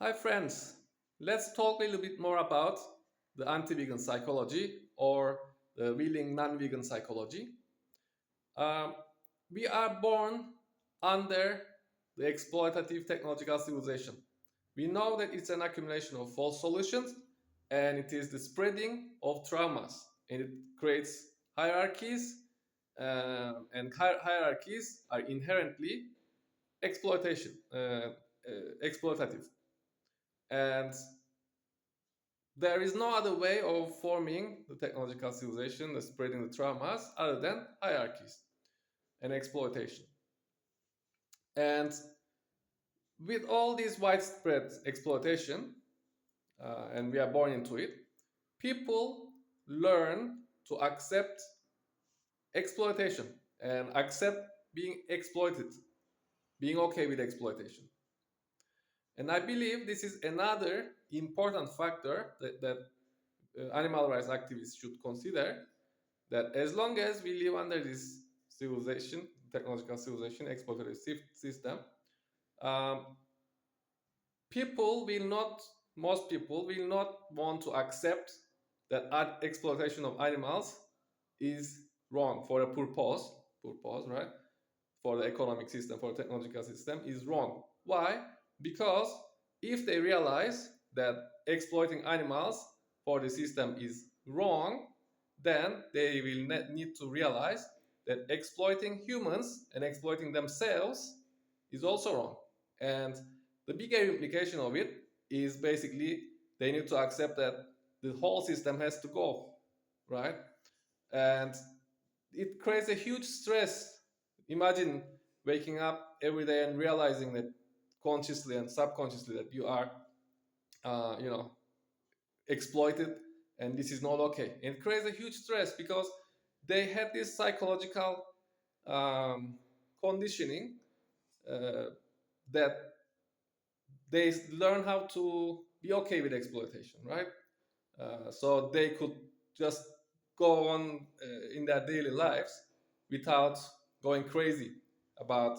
Hi, friends. Let's talk a little bit more about the anti vegan psychology or the willing non vegan psychology. Um, we are born under the exploitative technological civilization. We know that it's an accumulation of false solutions and it is the spreading of traumas and it creates hierarchies, and hierarchies are inherently exploitative. And there is no other way of forming the technological civilization, the spreading the traumas, other than hierarchies and exploitation. And with all this widespread exploitation, and we are born into it, people learn to accept exploitation and accept being exploited, being okay with exploitation. And I believe this is another important factor that animal rights activists should consider, that as long as we live under this civilization, technological civilization, exploitative system, um, people will not, most people will not want to accept that exploitation of animals is wrong for a purpose, right? For the economic system, for the technological system, is wrong. Why? Because if they realize that exploiting animals for the system is wrong, then they will need to realize that exploiting humans and exploiting themselves is also wrong. And the bigger implication of it is basically they need to accept that the whole system has to go, right? And it creates a huge stress. Imagine waking up every day and realizing that consciously and subconsciously that you are, you know, exploited, and this is not okay. It creates a huge stress because they had this psychological um, conditioning, uh, that they learn how to be okay with exploitation, right? So they could just go on in their daily lives without going crazy about,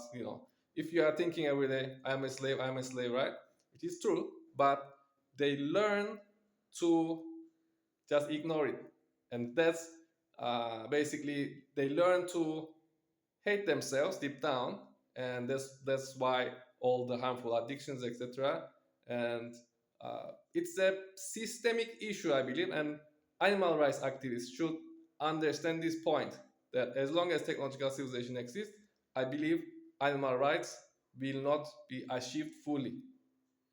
if you are thinking every day, I'm a slave, right? It is true, but they learn to just ignore it. And that's basically, they learn to hate themselves deep down, and that's why all the harmful addictions, etc. And it's a systemic issue, I believe, and animal rights activists should understand this point, that as long as technological civilization exists, I believe animal rights will not be achieved fully.